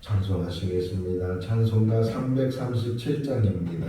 찬송하시겠습니다. 찬송가 337장입니다.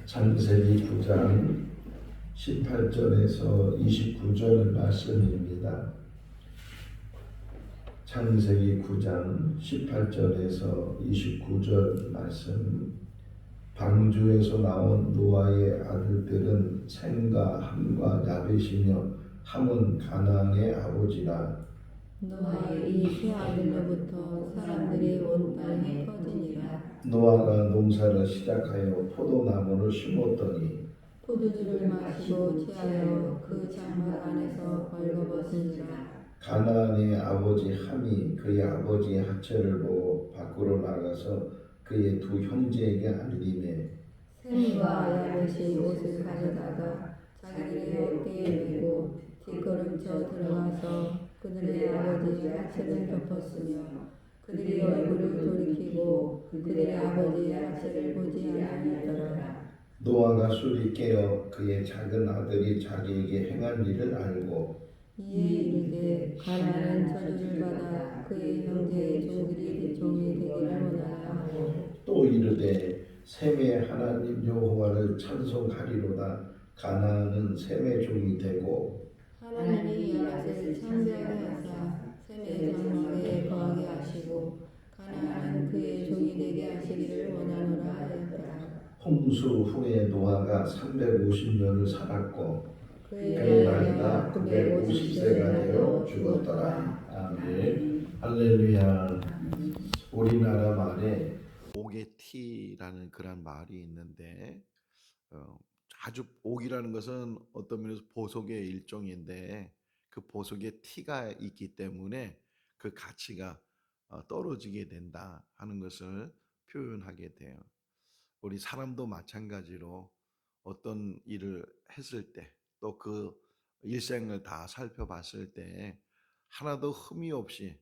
창세기 9장 18절에서 29절 말씀입니다. 창세기 9장 18절에서 29절 말씀. 방주에서 나온 노아의 아들들은 셈과 함과 야벳이며 함은 가나안의 아버지라. 노아의 이 세 아들로부터 사람들이 온 땅에 퍼지니라. 노아가 농사를 시작하여 포도나무를 심었더니 포도주를 마시고 취하여 그 장막 안에서 벌거벗은지라. 가나안의 아버지 함이 그의 아버지의 하체를 보고 밖으로 나가서 그의 두 형제에게 알리매 셈과 야벳이 옷을 가져다가 자기의 어깨에 메고 뒷걸음쳐 들어가서 그들의 아버지의 하체를 덮었으며 그들이 얼굴을 돌이키고 그들의 아버지의 하체를 보지 아니하더라. 노아가 술이 깨어 그의 작은 아들이 자기에게 행한 일을 알고 이에 이르되 가나안은 저주를 받아 그의 형제의 종이 되기를 원하나 하고 또 이르되 셈의 하나님 여호와를 찬송하리로다. 가나안은 셈의 종이 되고 하나님이 야벳을 창대하게 하사 셈의 장막에 거하게 하시고 가나안은 그의 종이 되게 하시기를 원하노라 하였더라. 홍수 후에 노아가 350년을 살았고 그의 그의 나이가 나이가 950세가 되어 죽었더라. 아멘. 할렐루야. 우리나라 말에 오게티라는 그런 말이 있는데 아주 옥이라는 것은 어떤 면에서 보석의 일종인데 그 보석에 티가 있기 때문에 그 가치가 떨어지게 된다 하는 것을 표현하게 돼요. 우리 사람도 마찬가지로 어떤 일을 했을 때 또 그 일생을 다 살펴봤을 때 하나도 흠이 없이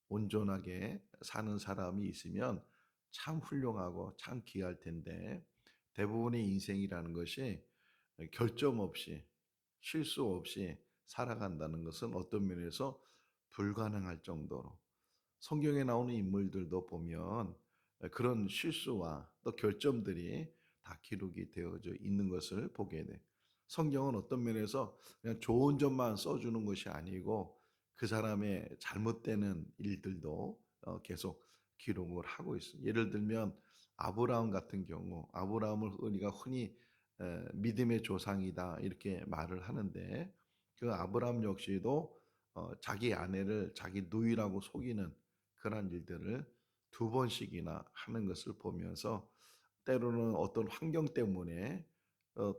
온전하게 사는 사람이 있으면 참 훌륭하고 참 귀할 텐데 대부분의 인생이라는 것이 결점 없이 실수 없이 살아간다는 것은 어떤 면에서 불가능할 정도로 성경에 나오는 인물들도 보면 그런 실수와 또 결점들이 다 기록이 되어져 있는 것을 보게 돼. 성경은 어떤 면에서 그냥 좋은 점만 써주는 것이 아니고 그 사람의 잘못되는 일들도 계속 기록을 하고 있어요. 예를 들면 아브라함 같은 경우, 아브라함을 우리가 흔히 믿음의 조상이다 이렇게 말을 하는데 그 아브라함 역시도 자기 아내를 자기 누이라고 속이는 그런 일들을 두 번씩이나 하는 것을 보면서 때로는 어떤 환경 때문에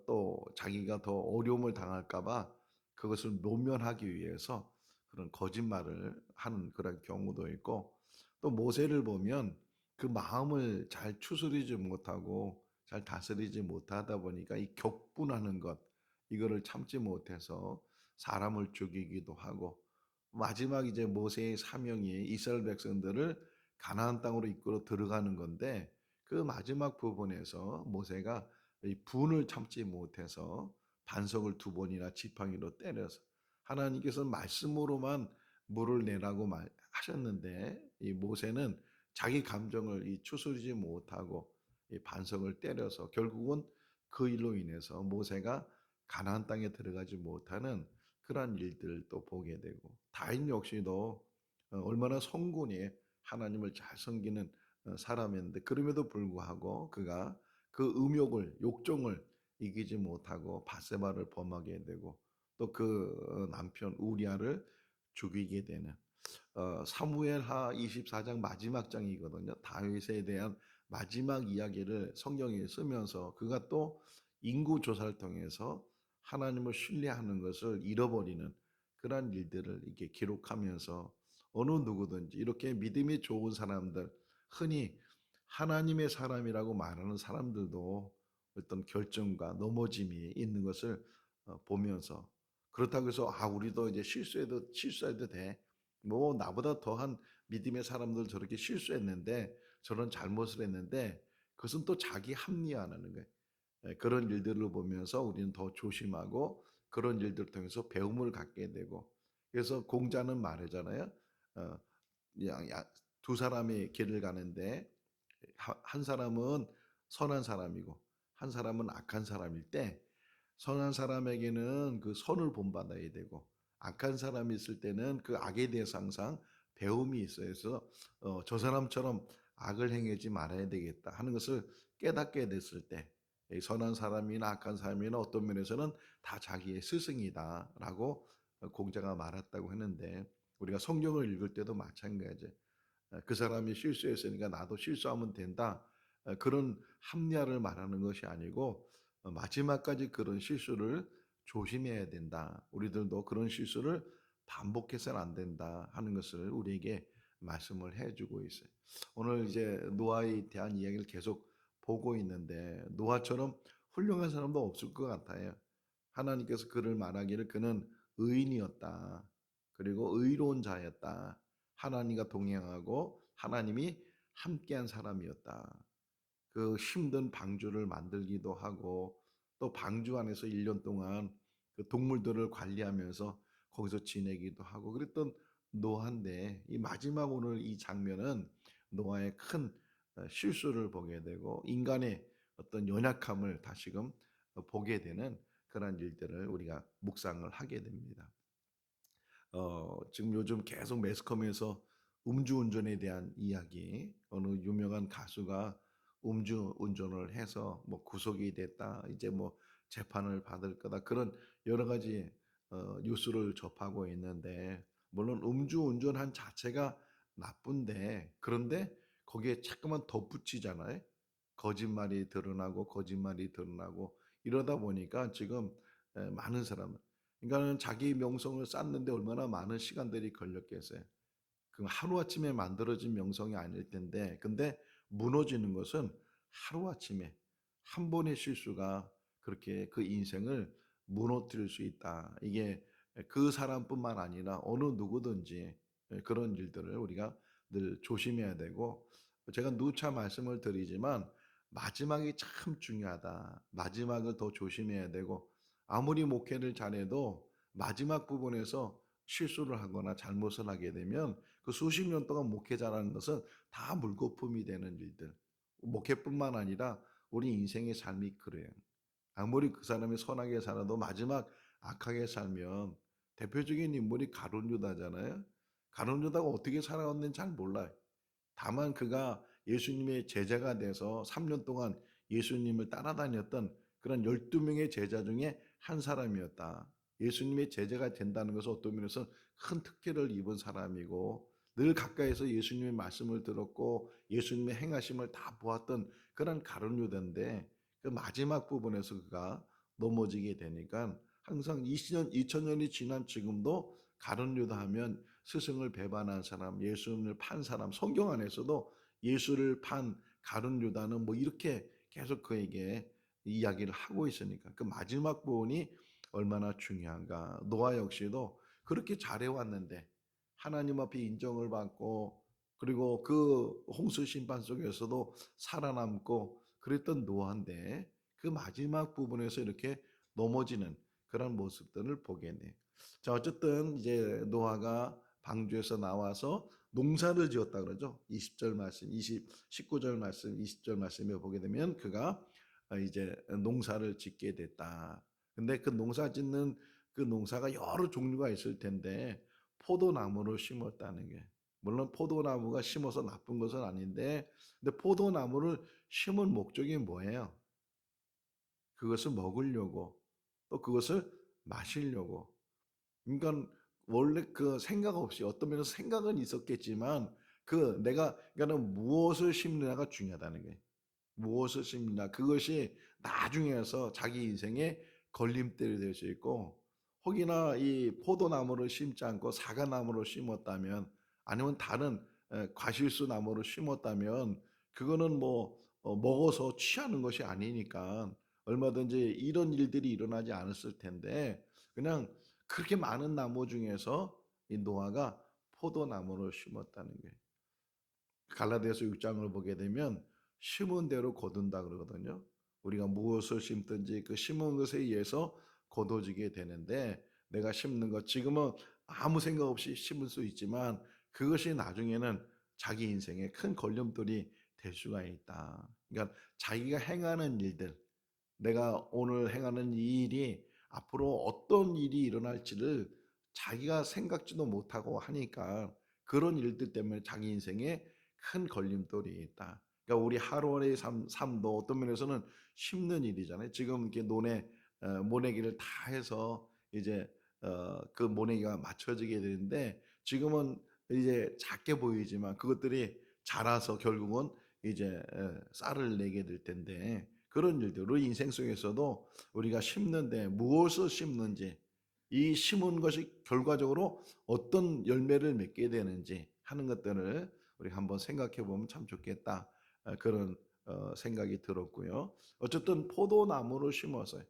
또 자기가 더 어려움을 당할까 봐 그것을 모면하기 위해서 그런 거짓말을 하는 그런 경우도 있고 또 모세를 보면 그 마음을 잘 추스리지 못하고 잘 다스리지 못하다 보니까 이 격분하는 것 이거를 참지 못해서 사람을 죽이기도 하고 마지막 이제 모세의 사명이 이스라엘 백성들을 가나안 땅으로 이끌어 들어가는 건데 그 마지막 부분에서 모세가 이 분을 참지 못해서 반석을 두 번이나 지팡이로 때려서 하나님께서 말씀으로만 물을 내라고 하셨는데 이 모세는 자기 감정을 추스리지 못하고 이 반석을 때려서 결국은 그 일로 인해서 모세가 가나안 땅에 들어가지 못하는 그러한 일들도 보게 되고 다인 역시도 얼마나 성군이 하나님을 잘 섬기는 사람이었는데 그럼에도 불구하고 그가 그 음욕을 욕정을 이기지 못하고 바세바를 범하게 되고 또 그 남편 우리아를 죽이게 되는 사무엘하 24장 마지막 장이거든요. 다윗에 대한 마지막 이야기를 성경에 쓰면서 그가 또 인구 조사를 통해서 하나님을 신뢰하는 것을 잃어버리는 그러한 일들을 이렇게 기록하면서 어느 누구든지 이렇게 믿음이 좋은 사람들, 흔히 하나님의 사람이라고 말하는 사람들도 어떤 결정과 넘어짐이 있는 것을 보면서 그렇다고 해서 우리도 이제 실수해도 돼. 뭐 나보다 더한 믿음의 사람들 저렇게 실수했는데 저런 잘못을 했는데 그것은 또 자기 합리화하는 거예요. 그런 일들을 보면서 우리는 더 조심하고 그런 일들을 통해서 배움을 갖게 되고 그래서 공자는 말하잖아요. 어, 두 사람이 길을 가는데 한 사람은 선한 사람이고 한 사람은 악한 사람일 때 선한 사람에게는 그 선을 본받아야 되고 악한 사람이 있을 때는 그 악에 대해서 항상 배움이 있어요. 그래서 저 사람처럼 악을 행하지 말아야 되겠다 하는 것을 깨닫게 됐을 때 선한 사람이나 악한 사람이나 어떤 면에서는 다 자기의 스승이다라고 공자가 말했다고 했는데 우리가 성경을 읽을 때도 마찬가지예요. 그 사람이 실수했으니까 나도 실수하면 된다. 그런 합리화를 말하는 것이 아니고 마지막까지 그런 실수를 조심해야 된다. 우리들도 그런 실수를 반복해서는 안 된다 하는 것을 우리에게 말씀을 해주고 있어요. 오늘 이제 노아에 대한 이야기를 계속 보고 있는데 노아처럼 훌륭한 사람도 없을 것 같아요. 하나님께서 그를 말하기를 그는 의인이었다. 그리고 의로운 자였다. 하나님과 동행하고 하나님이 함께한 사람이었다. 그 힘든 방주를 만들기도 하고 또 방주 안에서 1년 동안 그 동물들을 관리하면서 거기서 지내기도 하고 그랬던 노아인데 이 마지막 오늘 이 장면은 노아의 큰 실수를 보게 되고 인간의 어떤 연약함을 다시금 보게 되는 그런 일들을 우리가 묵상을 하게 됩니다. 지금 요즘 계속 매스컴에서 음주운전에 대한 이야기, 어느 유명한 가수가 음주운전을 해서 뭐 구속이 됐다, 이제 뭐 재판을 받을 거다, 그런 여러 가지 뉴스를 접하고 있는데, 물론 음주운전한 자체가 나쁜데, 그런데 거기에 자꾸만 덧붙이잖아요. 거짓말이 드러나고 거짓말이 드러나고 이러다 보니까 지금 많은 사람은, 그러니까는 자기 명성을 쌓는데 얼마나 많은 시간들이 걸렸겠어요. 그 하루아침에 만들어진 명성이 아닐 텐데, 근데 무너지는 것은 하루아침에 한 번의 실수가 그렇게 그 인생을 무너뜨릴 수 있다. 이게 그 사람뿐만 아니라 어느 누구든지 그런 일들을 우리가 늘 조심해야 되고, 제가 누차 말씀을 드리지만 마지막이 참 중요하다. 마지막을 더 조심해야 되고, 아무리 목회를 잘해도 마지막 부분에서 실수를 하거나 잘못을 하게 되면 그 수십 년 동안 목회자라는 것은 다 물거품이 되는 일들. 목회뿐만 아니라 우리 인생의 삶이 그래요. 아무리 그 사람이 선하게 살아도 마지막 악하게 살면, 대표적인 인물이 가룟 유다잖아요. 가룟 유다가 어떻게 살아왔는지 잘 몰라요. 다만 그가 예수님의 제자가 돼서 3년 동안 예수님을 따라다녔던 그런 12명의 제자 중에 한 사람이었다. 예수님의 제자가 된다는 것은 어떤 면에서 큰 특혜를 입은 사람이고, 늘 가까이서 예수님의 말씀을 들었고 예수님의 행하심을 다 보았던 그런 가룟 유다인데, 그 마지막 부분에서 그가 넘어지게 되니까 항상 2000년이 지난 지금도 가룟 유다 하면 스승을 배반한 사람, 예수님을 판 사람, 성경 안에서도 예수를 판 가룟 유다는 뭐 이렇게 계속 그에게 이야기를 하고 있으니까 그 마지막 부분이 얼마나 중요한가. 노아 역시도 그렇게 잘해왔는데 하나님 앞에 인정을 받고, 그리고 그 홍수 심판 속에서도 살아남고 그랬던 노아인데, 그 마지막 부분에서 이렇게 넘어지는 그런 모습들을 보게 돼. 자, 어쨌든 이제 노아가 방주에서 나와서 농사를 지었다 그러죠. 20절 말씀, 19절 말씀, 20절 말씀에 보게 되면 그가 이제 농사를 짓게 됐다. 근데 그 농사 짓는 그 농사가 여러 종류가 있을 텐데 포도나무를 심었다는 게, 물론 포도나무가 심어서 나쁜 것은 아닌데, 근데 포도나무를 심은 목적이 뭐예요? 그것을 먹으려고, 또 그것을 마시려고. 그러니까 원래 그 생각 없이, 어떤 면에서 생각은 있었겠지만 그 내가, 그러니까는 무엇을 심느냐가 중요하다는 거예요. 무엇을 심느냐, 그것이 나중에서 자기 인생의 걸림돌이 될 수 있고, 혹이나 이 포도나무를 심지 않고 사과나무를 심었다면, 아니면 다른 과실수 나무를 심었다면, 그거는 뭐 먹어서 취하는 것이 아니니까 얼마든지 이런 일들이 일어나지 않았을 텐데, 그냥 그렇게 많은 나무 중에서 이 노아가 포도나무를 심었다는 거예요. 갈라디아서 6장을 보게 되면 심은 대로 거둔다 그러거든요. 우리가 무엇을 심든지 그 심은 것에 의해서 거둬지게 되는데, 내가 심는 것 지금은 아무 생각 없이 심을 수 있지만 그것이 나중에는 자기 인생에 큰 걸림돌이 될 수가 있다. 그러니까 자기가 행하는 일들, 내가 오늘 행하는 이 일이 앞으로 어떤 일이 일어날지를 자기가 생각지도 못하고 하니까 그런 일들 때문에 자기 인생에 큰 걸림돌이 있다. 그러니까 우리 하루의 삶도 어떤 면에서는 힘든 일이잖아요. 지금 이렇게 모내기를 다 해서 이제 그 모내기가 맞춰지게 되는데, 지금은 이제 작게 보이지만 그것들이 자라서 결국은 이제 쌀을 내게 될 텐데, 그런 일들, 우리 인생 속에서도 우리가 심는데 무엇을 심는지, 이 심은 것이 결과적으로 어떤 열매를 맺게 되는지 하는 것들을 우리 한번 생각해 보면 참 좋겠다. 그런 생각이 들었고요. 어쨌든 포도나무를 심어서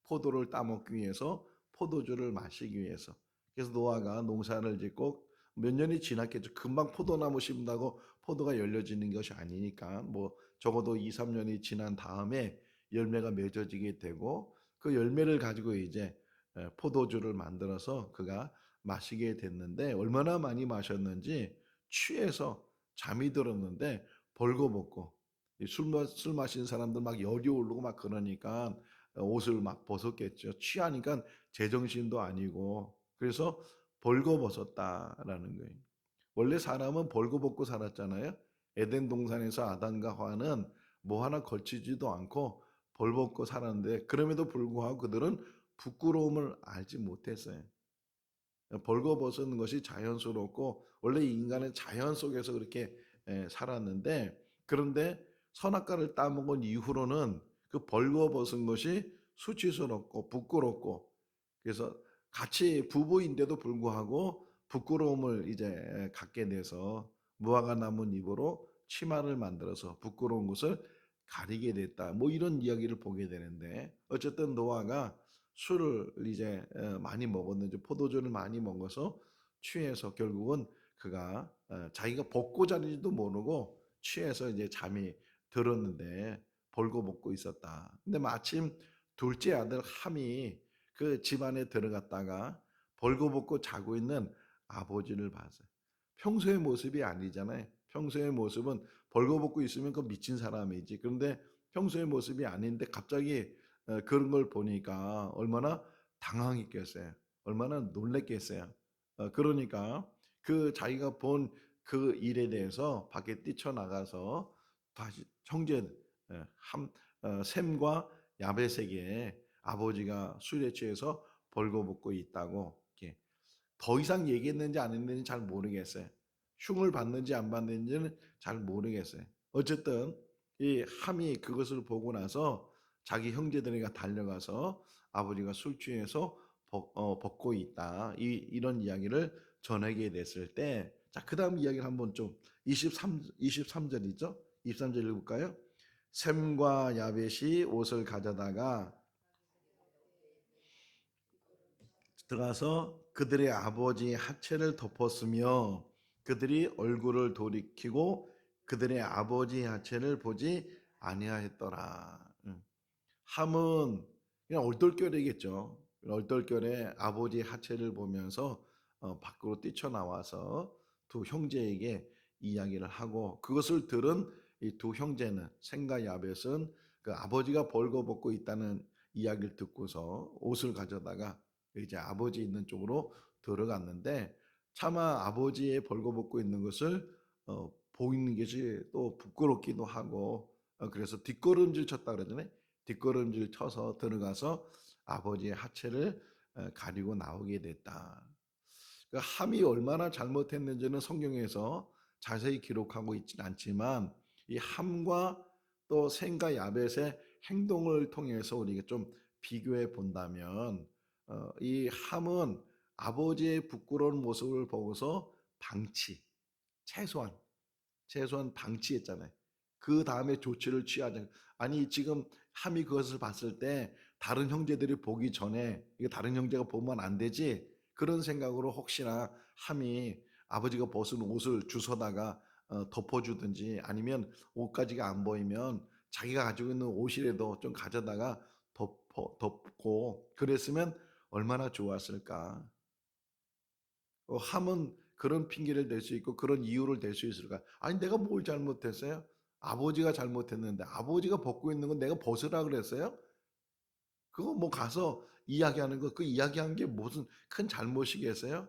포도를 따먹기 위해서, 포도주를 마시기 위해서. 그래서 노아가 농사를 짓고 몇 년이 지났겠죠. 금방 포도나무 심다고 포도가 열려지는 것이 아니니까 뭐 적어도 2, 3년이 지난 다음에 열매가 맺어지게 되고, 그 열매를 가지고 이제 포도주를 만들어서 그가 마시게 됐는데, 얼마나 많이 마셨는지 취해서 잠이 들었는데 벌거벗고 술 마신 사람들 막 열이 오르고 막 그러니까 옷을 막 벗었겠죠. 취하니까 제정신도 아니고 그래서 벌거벗었다라는 거예요. 원래 사람은 벌거벗고 살았잖아요. 에덴 동산에서 아담과 하와는 뭐 하나 걸치지도 않고 벌벗고 살았는데 그럼에도 불구하고 그들은 부끄러움을 알지 못했어요. 벌거벗은 것이 자연스럽고 원래 인간은 자연 속에서 그렇게 살았는데 그런데 선악과를 따먹은 이후로는 그 벌거벗은 것이 수치스럽고 부끄럽고 그래서 같이 부부인데도 불구하고 부끄러움을 이제 갖게 돼서 무화과 나무 잎으로 치마를 만들어서 부끄러운 것을 가리게 됐다. 뭐 이런 이야기를 보게 되는데 어쨌든 노아가 술을 이제 많이 먹었는지 포도주를 많이 먹어서 취해서 결국은 그가 자기가 벗고 자는지도 모르고 취해서 이제 잠이 들었는데 벌거벗고 있었다. 근데 마침 둘째 아들 함이 그 집안에 들어갔다가 벌거벗고 자고 있는 아버지를 봤어요. 평소의 모습이 아니잖아요. 평소의 모습은 벌거벗고 있으면 그 미친 사람이지. 그런데 평소의 모습이 아닌데 갑자기 그런 걸 보니까 얼마나 당황했겠어요. 얼마나 놀랬겠어요. 그러니까 그 자기가 본 그 일에 대해서 밖에 뛰쳐나가서 다시 형제 함 셈과 야벳에게 아버지가 술에 취해서 벌거벗고 있다고 이렇게 더 이상 얘기했는지 안 했는지 잘 모르겠어요. 흉을 받는지 안 받는지는 잘 모르겠어요. 어쨌든 이 함이 그것을 보고 나서 자기 형제들에게 달려가서 아버지가 술 취해서 벗고 있다. 이런 이야기를 전하게 됐을 때, 자, 그 다음 이야기를 한번 좀 23절이죠? 23절 읽을까요? 셈과 야벳이 옷을 가져다가 들어가서 그들의 아버지의 하체를 덮었으며 그들이 얼굴을 돌이키고 그들의 아버지의 하체를 보지 아니하였더라. 함은 그냥 얼떨결에겠죠. 얼떨결에 아버지의 하체를 보면서 밖으로 뛰쳐나와서 두 형제에게 이야기를 하고 그것을 들은 이 두 형제는 셈과 야벳은 그 아버지가 벌거벗고 있다는 이야기를 듣고서 옷을 가져다가 이제 아버지 있는 쪽으로 들어갔는데 차마 아버지의 벌거벗고 있는 것을 보이는 것이 또 부끄럽기도 하고 그래서 뒷걸음질 쳤다 그러잖아요. 뒷걸음질 쳐서 들어가서 아버지의 하체를 가리고 나오게 됐다. 그 함이 얼마나 잘못했는지는 성경에서 자세히 기록하고 있지는 않지만 이 함과 또 셈과 야벳의 행동을 통해서 우리가 좀 비교해 본다면 이 함은 아버지의 부끄러운 모습을 보고서 방치, 최소한 방치했잖아요. 그 다음에 조치를 취하자. 아니 지금 함이 그것을 봤을 때 다른 형제들이 보기 전에 이거 다른 형제가 보면 안 되지. 그런 생각으로 혹시나 함이 아버지가 벗은 옷을 주워다가 덮어주든지 아니면 옷가지가 안 보이면 자기가 가지고 있는 옷이라도 좀 가져다가 덮고 그랬으면 얼마나 좋았을까. 함은 그런 핑계를 댈 수 있고 그런 이유를 댈 수 있을까? 아니 내가 뭘 잘못했어요? 아버지가 잘못했는데 아버지가 벗고 있는 건 내가 벗으라 그랬어요? 그거 뭐 가서 이야기하는 거 그 이야기한 게 무슨 큰 잘못이겠어요?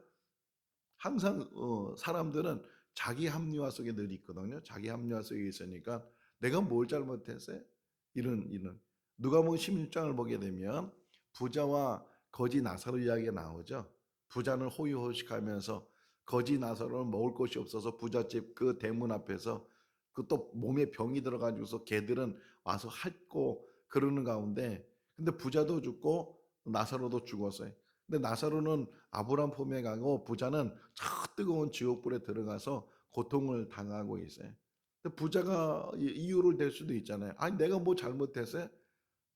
항상 사람들은 자기 합리화 속에 늘 있거든요. 자기 합리화 속에 있으니까 내가 뭘 잘못했어요? 이런 누가복음 16장을 보게 되면 부자와 거지 나사로 이야기가 나오죠. 부자는 호의호식하면서 거지 나사로는 먹을 것이 없어서 부잣집 그 대문 앞에서 그 또 몸에 병이 들어가지고서 개들은 와서 핥고 그러는 가운데 근데 부자도 죽고 나사로도 죽었어요. 근데 나사로는 아브라함 품에 가고 부자는 저 뜨거운 지옥불에 들어가서 고통을 당하고 있어요. 근데 부자가 이유를 댈 수도 있잖아요. 아니 내가 뭐 잘못했어요?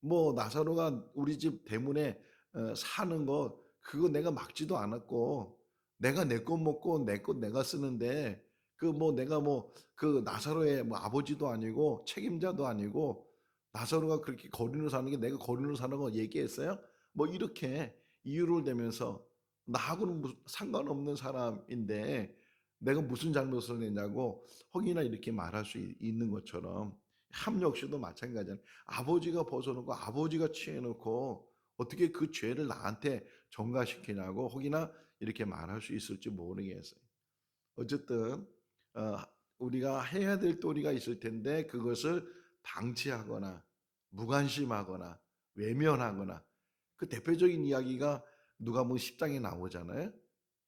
뭐 나사로가 우리 집 대문에 사는 거 그거 내가 막지도 않았고 내가 내 것 먹고 내 것 내가 쓰는데 그 뭐 내가 뭐 그 나사로의 뭐 아버지도 아니고 책임자도 아니고 나사로가 그렇게 거리로 사는 게 내가 거리로 사는 거 얘기했어요? 뭐 이렇게 이유를 대면서 나하고는 무슨 상관없는 사람인데 내가 무슨 잘못을 했냐고 혹이나 이렇게 말할 수 있는 것처럼 함 역시도 마찬가지잖아요. 아버지가 벗어놓고 아버지가 취해놓고 어떻게 그 죄를 나한테 전가시키냐고 혹이나 이렇게 말할 수 있을지 모르겠어요. 어쨌든 어, 우리가 해야 될 도리가 있을 텐데 그것을 방치하거나 무관심하거나 외면하거나 그 대표적인 이야기가 누가복음 10장에 나오잖아요.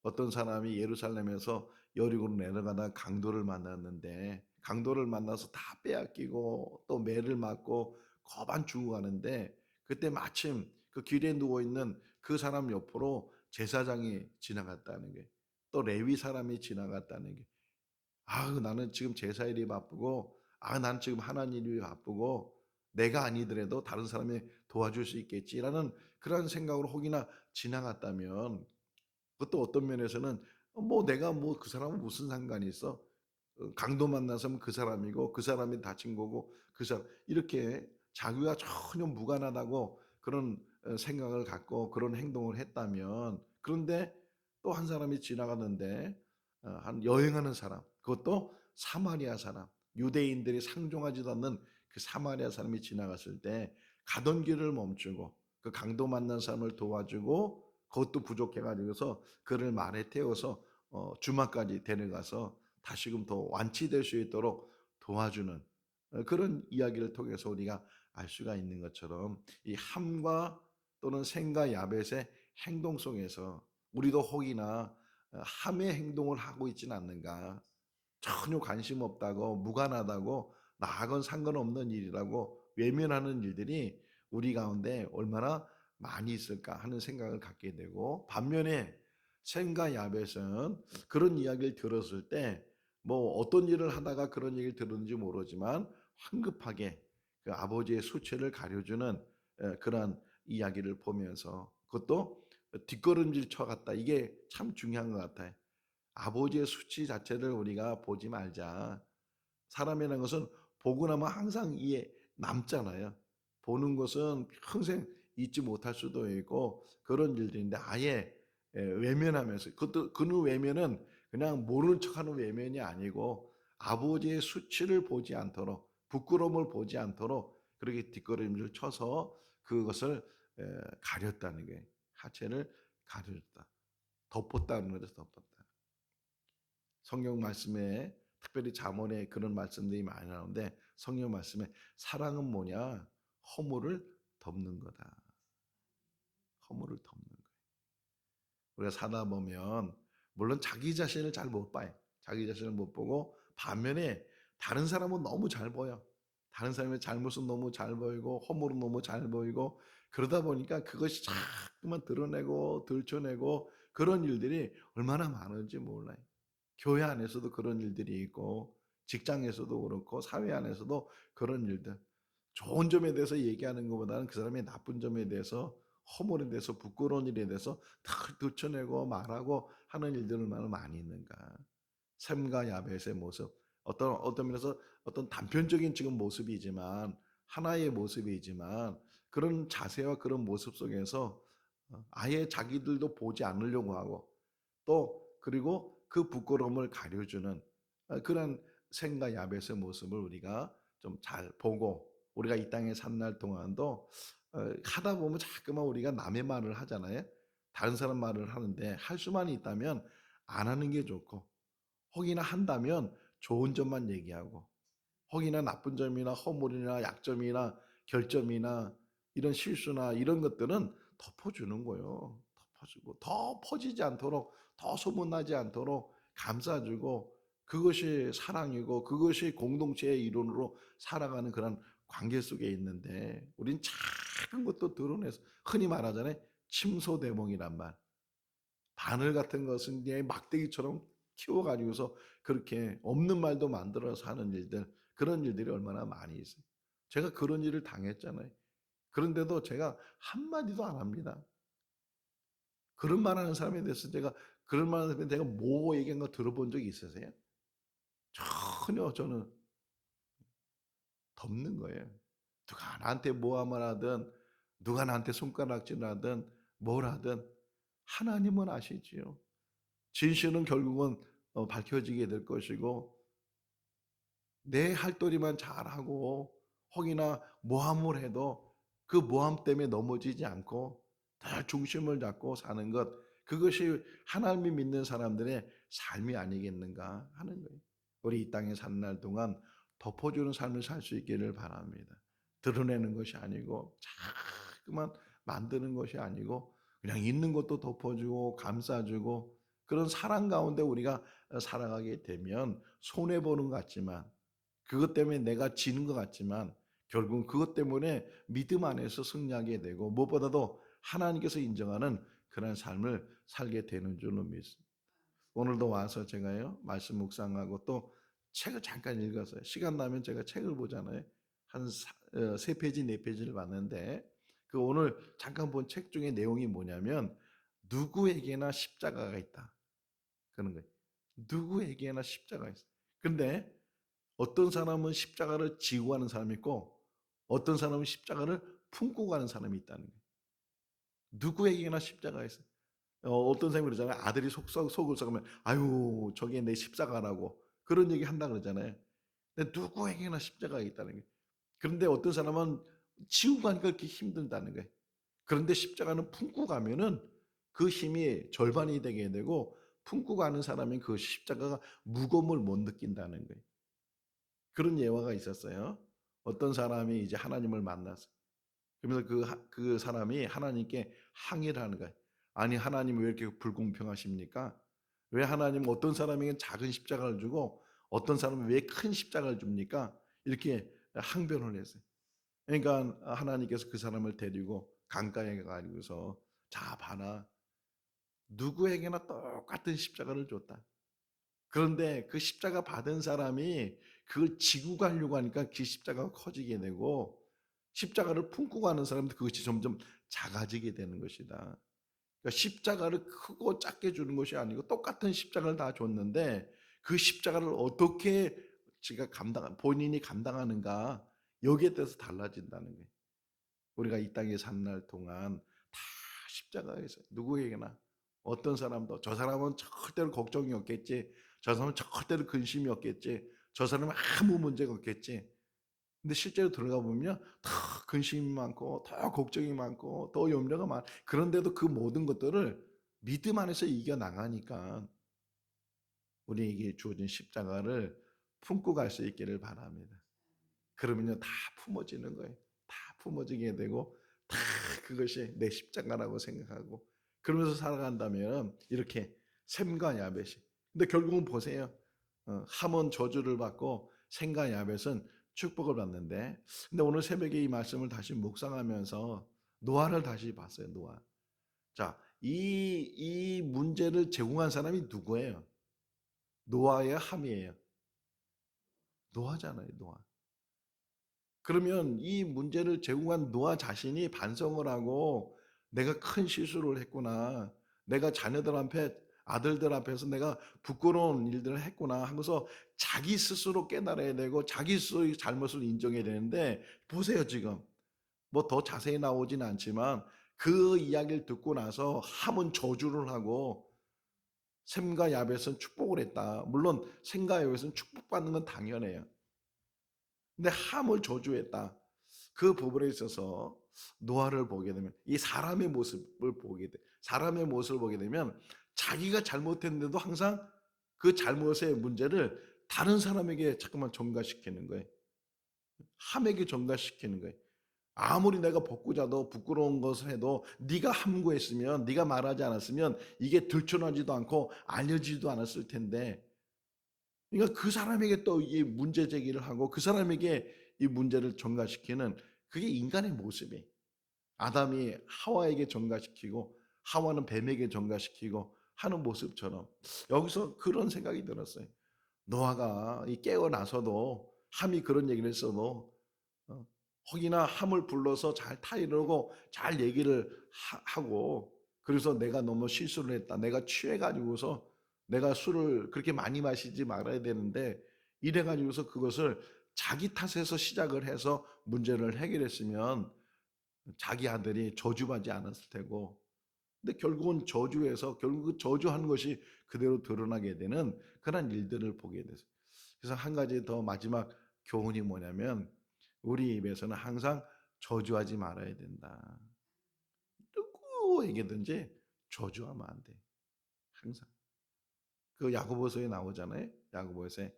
어떤 사람이 예루살렘에서 여리고로 내려가다 강도를 만났는데 강도를 만나서 다 빼앗기고 또 매를 맞고 거반 죽어가는데 그때 마침 그 길에 누워있는 그 사람 옆으로 제사장이 지나갔다는 게 또 레위 사람이 지나갔다는 게 나는 지금 제사일이 바쁘고 나는 지금 하나님 일이 바쁘고 내가 아니더라도 다른 사람이 도와줄 수 있겠지라는 그런 생각으로 혹이나 지나갔다면 그것도 어떤 면에서는 뭐 내가 뭐 그 사람은 무슨 상관이 있어? 강도 만나서면 그 사람이고 그 사람이 다친 거고 그 사람 이렇게 자기가 전혀 무관하다고 그런 생각을 갖고 그런 행동을 했다면 그런데 또 한 사람이 지나가는데 한 여행하는 사람 그것도 사마리아 사람 유대인들이 상종하지도 않는 그 사마리아 사람이 지나갔을 때 가던 길을 멈추고 그 강도 만난 사람을 도와주고 그것도 부족해가지고서 그를 말에 태워서 주막까지 데려가서 다시금 더 완치될 수 있도록 도와주는 그런 이야기를 통해서 우리가 알 수가 있는 것처럼 이 함과 또는 셈과 야벳의 행동 속에서 우리도 혹이나 함의 행동을 하고 있지는 않는가 전혀 관심 없다고 무관하다고 나하고는 상관없는 일이라고 외면하는 일들이 우리 가운데 얼마나 많이 있을까 하는 생각을 갖게 되고 반면에 셈과 야벳은 그런 이야기를 들었을 때 뭐 어떤 일을 하다가 그런 얘기를 들었는지 모르지만 황급하게 그 아버지의 수치를 가려주는 그러한 이야기를 보면서 그것도 뒷걸음질 쳐갔다. 이게 참 중요한 것 같아요. 아버지의 수치 자체를 우리가 보지 말자. 사람이라는 것은 보고 나면 항상 이에 남잖아요. 보는 것은 평생 잊지 못할 수도 있고 그런 일들인데 아예 외면하면서 그것도 그 외면은 그냥 모르는 척하는 외면이 아니고 아버지의 수치를 보지 않도록 부끄러움을 보지 않도록 그렇게 뒷걸음질 쳐서 그것을 가렸다는 게 하체를 가렸다. 덮었다는 거죠. 덮었다. 성경 말씀에 특별히 잠언에 그런 말씀들이 많이 나오는데 성경 말씀에 사랑은 뭐냐? 허물을 덮는 거다. 허물을 덮는 거예요. 우리가 사다 보면 물론 자기 자신을 잘 못 봐요. 자기 자신을 못 보고 반면에 다른 사람은 너무 잘 보여. 다른 사람의 잘못은 너무 잘 보이고 허물은 너무 잘 보이고 그러다 보니까 그것이 자꾸만 드러내고 들춰내고 그런 일들이 얼마나 많은지 몰라요. 교회 안에서도 그런 일들이 있고 직장에서도 그렇고 사회 안에서도 그런 일들 좋은 점에 대해서 얘기하는 것보다는 그 사람의 나쁜 점에 대해서 허물에 대해서 부끄러운 일에 대해서 다 들춰내고 말하고 하는 일들을 얼마나 많이 있는가. 샘과 야벳의 모습 어떤 면에서 어떤 단편적인 지금 모습이지만 하나의 모습이지만 그런 자세와 그런 모습 속에서 아예 자기들도 보지 않으려고 하고 또 그리고 그 부끄러움을 가려주는 그런 셈과 야벳의 모습을 우리가 좀 잘 보고 우리가 이 땅에 산 날 동안도 하다 보면 자꾸만 우리가 남의 말을 하잖아요. 다른 사람 말을 하는데 할 수만 있다면 안 하는 게 좋고 혹이나 한다면 좋은 점만 얘기하고 혹이나 나쁜 점이나 허물이나 약점이나 결점이나 이런 실수나 이런 것들은 덮어주는 거예요. 덮어주고 더 퍼지지 않도록 더 소문나지 않도록 감싸주고 그것이 사랑이고 그것이 공동체의 이론으로 살아가는 그런 관계 속에 있는데 우린 작은 것도 드러내서 흔히 말하잖아요. 침소대몽이란 말. 바늘 같은 것은 내 막대기처럼 키워가지고서 그렇게 없는 말도 만들어서 하는 일들 그런 일들이 얼마나 많이 있어요. 제가 그런 일을 당했잖아요. 그런데도 제가 한마디도 안 합니다. 그런 말 하는 사람에 대해서 제가 그런 말 하는 사람에 내가 뭐 얘기한 거 들어본 적이 있으세요? 전혀 저는 덮는 거예요. 누가 나한테 모함을 하든 누가 나한테 손가락질을 하든 뭘 하든 하나님은 아시지요. 진실은 결국은 밝혀지게 될 것이고 내 할도리만 잘하고 혹이나 모함을 해도 그 모함 때문에 넘어지지 않고 늘 중심을 잡고 사는 것, 그것이 하나님을 믿는 사람들의 삶이 아니겠는가 하는 거예요. 우리 이 땅에 사는 날 동안 덮어주는 삶을 살 수 있기를 바랍니다. 드러내는 것이 아니고 자꾸만 만드는 것이 아니고 그냥 있는 것도 덮어주고 감싸주고 그런 사랑 가운데 우리가 살아가게 되면 손해보는 것 같지만, 그것 때문에 내가 지는 것 같지만 결국은 그것 때문에 믿음 안에서 승리하게 되고 무엇보다도 하나님께서 인정하는 그런 삶을 살게 되는 줄로 믿습니다. 오늘도 와서 제가요 말씀 묵상하고 또 책을 잠깐 읽었어요. 시간 나면 제가 책을 보잖아요. 한 세 페이지 네 페이지를 봤는데 그 오늘 잠깐 본 책 중에 내용이 뭐냐면 누구에게나 십자가가 있다 그런 거예요. 누구에게나 십자가가 있어. 근데 어떤 사람은 십자가를 지고 가는 사람이 있고 어떤 사람은 십자가를 품고 가는 사람이 있다는 거예요. 누구에게나 십자가가 있어요. 어떤 사람이 그러잖아요. 아들이 속을 썩으면 아유 저게 내 십자가라고 그런 얘기 한다 그러잖아요. 근데 누구에게나 십자가가 있다는 거예요. 그런데 어떤 사람은 지고 가니까 그렇게 힘들다는 거예요. 그런데 십자가는 품고 가면은 그 힘이 절반이 되게 되고 품고 가는 사람이 그 십자가가 무거움을 못 느낀다는 거예요. 그런 예화가 있었어요. 어떤 사람이 이제 하나님을 만났어요. 그러면서 그 사람이 하나님께 항의를 하는 거예요. 아니 하나님 왜 이렇게 불공평하십니까? 왜 하나님 어떤 사람에게는 작은 십자가를 주고 어떤 사람은 왜 큰 십자가를 줍니까? 이렇게 항변을 했어요. 그러니까 하나님께서 그 사람을 데리고 강가에 가지고서 자 봐라 누구에게나 똑같은 십자가를 줬다. 그런데 그 십자가 받은 사람이 그걸 지고 가려고 하니까 그 십자가가 커지게 되고 십자가를 품고 가는 사람도 그것이 점점 작아지게 되는 것이다. 그러니까 십자가를 크고 작게 주는 것이 아니고 똑같은 십자가를 다 줬는데 그 십자가를 어떻게 본인이 감당하는가 여기에 따라서 달라진다는 거예요. 우리가 이 땅에 사는 날 동안 다 십자가가 있어요. 누구에게나. 어떤 사람도 저 사람은 절대로 걱정이 없겠지. 저 사람은 절대로 근심이 없겠지. 저 사람은 아무 문제가 없겠지. 근데 실제로 들어가 보면 더 근심이 많고 더 걱정이 많고 더 염려가 많. 그런데도 그 모든 것들을 믿음 안에서 이겨 나가니까 우리에게 주어진 십자가를 품고 갈 수 있기를 바랍니다. 그러면요 다 품어지는 거예요. 다 품어지게 되고 다 그것이 내 십자가라고 생각하고 그러면서 살아간다면 이렇게 셈과 야벳이. 근데 결국은 보세요. 함은 저주를 받고 셈과 야벳은 축복을 받는데 근데 오늘 새벽에 이 말씀을 다시 묵상하면서 노아를 다시 봤어요. 노아. 자, 이 문제를 제공한 사람이 누구예요? 노아의 함이에요. 노아잖아요. 노아. 그러면 이 문제를 제공한 노아 자신이 반성을 하고 내가 큰 실수를 했구나. 내가 자녀들 앞에 아들들 앞에서 내가 부끄러운 일들을 했구나 하면서 자기 스스로 깨달아야 되고 자기 스스로의 잘못을 인정해야 되는데 보세요 지금 뭐 더 자세히 나오진 않지만 그 이야기를 듣고 나서 함은 저주를 하고 셈과 야벳은 축복을 했다. 물론 셈과 야벳은 축복받는 건 당연해요. 근데 함을 저주했다. 그 부분에 있어서 노아를 보게 되면 이 사람의 모습을 보게 돼. 사람의 모습을 보게 되면 자기가 잘못했는데도 항상 그 잘못의 문제를 다른 사람에게 자꾸만 전가시키는 거예요. 함에게 전가시키는 거예요. 아무리 내가 벗고자도 부끄러운 것을 해도 네가 함구했으면 네가 말하지 않았으면 이게 들춰나지도 않고 알려지지도 않았을 텐데 그러니까 그 사람에게 또 이 문제 제기를 하고 그 사람에게 이 문제를 전가시키는 그게 인간의 모습이 아담이 하와에게 전가시키고 하와는 뱀에게 전가시키고 하는 모습처럼 여기서 그런 생각이 들었어요. 노아가 이 깨어나서도 함이 그런 얘기를 했어도 혹이나 함을 불러서 잘 타이르고 잘 얘기를 하고 그래서 내가 너무 실수를 했다. 내가 취해가지고서 내가 술을 그렇게 많이 마시지 말아야 되는데 이래가지고서 그것을 자기 탓에서 시작을 해서 문제를 해결했으면 자기 아들이 저주받지 않았을 테고 근데 결국은 저주에서 결국 그 저주하는 것이 그대로 드러나게 되는 그런 일들을 보게 됐어요. 그래서 한 가지 더 마지막 교훈이 뭐냐면 우리 입에서는 항상 저주하지 말아야 된다. 누구에게든지 저주하면 안 돼. 항상. 그 야고보서에 나오잖아요. 야고보서에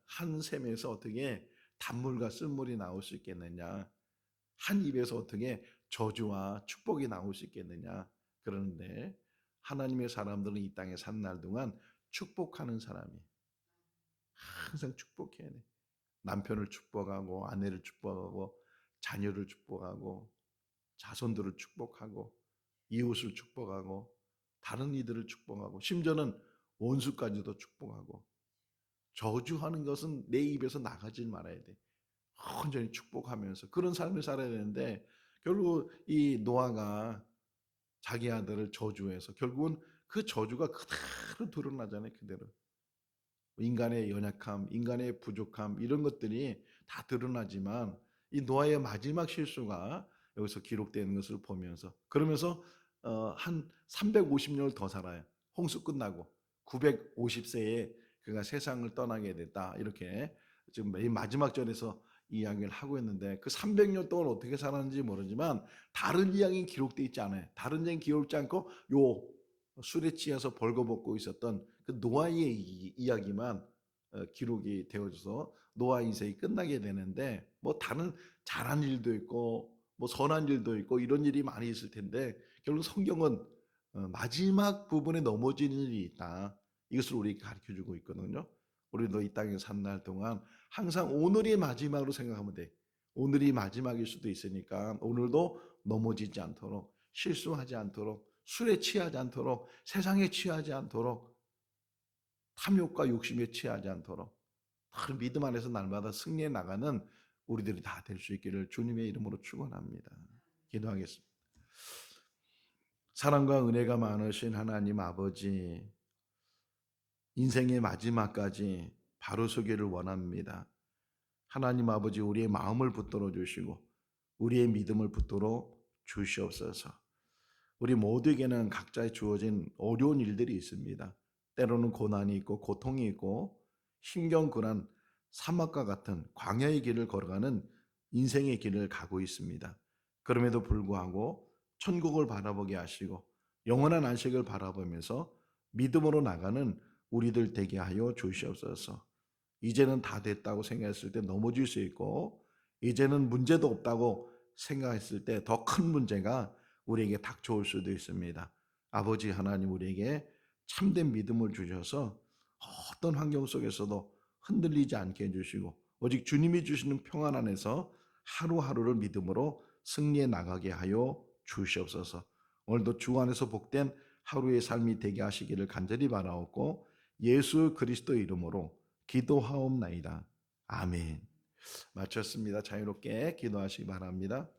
한 샘에서 어떻게 단물과 쓴물이 나올 수 있겠느냐. 한 입에서 어떻게 저주와 축복이 나올 수 있겠느냐. 그러는데 하나님의 사람들은 이 땅에 산 날 동안 축복하는 사람이 항상 축복해야 돼. 남편을 축복하고 아내를 축복하고 자녀를 축복하고 자손들을 축복하고 이웃을 축복하고 다른 이들을 축복하고 심지어는 원수까지도 축복하고 저주하는 것은 내 입에서 나가질 말아야 돼. 온전히 축복하면서 그런 삶을 살아야 되는데 결국 이 노아가 자기 아들을 저주해서 결국은 그 저주가 그대로 드러나잖아요. 그대로. 인간의 연약함, 인간의 부족함 이런 것들이 다 드러나지만 이 노아의 마지막 실수가 여기서 기록되는 것을 보면서 그러면서 한 350년을 더 살아요. 홍수 끝나고 950세에 그가 세상을 떠나게 됐다. 이렇게 지금 맨 마지막 절에서 이야기를 하고 있는데 그 300년 동안 어떻게 살았는지 모르지만 다른 이야기는 기록되어 있지 않아요. 다른 이야기는 기록되지 않고 요 술에 취해서 벌거벗고 있었던 그 노아의 이야기만 기록이 되어져서 노아 인생이 끝나게 되는데 뭐 다른 잘한 일도 있고 뭐 선한 일도 있고 이런 일이 많이 있을 텐데 결국 성경은 마지막 부분에 넘어지는 일이 있다. 이것을 우리에게 가르쳐주고 있거든요. 우리도 이 땅에 산 날 동안 항상 오늘이 마지막으로 생각하면 돼. 오늘이 마지막일 수도 있으니까 오늘도 넘어지지 않도록 실수하지 않도록 술에 취하지 않도록 세상에 취하지 않도록 탐욕과 욕심에 취하지 않도록 늘 믿음 안에서 날마다 승리해 나가는 우리들이 다 될 수 있기를 주님의 이름으로 축원합니다. 기도하겠습니다. 사랑과 은혜가 많으신 하나님 아버지, 인생의 마지막까지 바로 서기를 원합니다. 하나님 아버지 우리의 마음을 붙들어 주시고 우리의 믿음을 붙들어 주시옵소서. 우리 모두에게는 각자의 주어진 어려운 일들이 있습니다. 때로는 고난이 있고 고통이 있고 힘겨운 사막과 같은 광야의 길을 걸어가는 인생의 길을 가고 있습니다. 그럼에도 불구하고 천국을 바라보게 하시고 영원한 안식을 바라보면서 믿음으로 나가는 우리들 되게 하여 주시옵소서. 이제는 다 됐다고 생각했을 때 넘어질 수 있고 이제는 문제도 없다고 생각했을 때 더 큰 문제가 우리에게 닥쳐올 수도 있습니다. 아버지 하나님 우리에게 참된 믿음을 주셔서 어떤 환경 속에서도 흔들리지 않게 해주시고 오직 주님이 주시는 평안 안에서 하루하루를 믿음으로 승리해 나가게 하여 주시옵소서. 오늘도 주 안에서 복된 하루의 삶이 되게 하시기를 간절히 바라옵고 예수 그리스도 이름으로 기도하옵나이다. 아멘. 마쳤습니다. 자유롭게 기도하시기 바랍니다.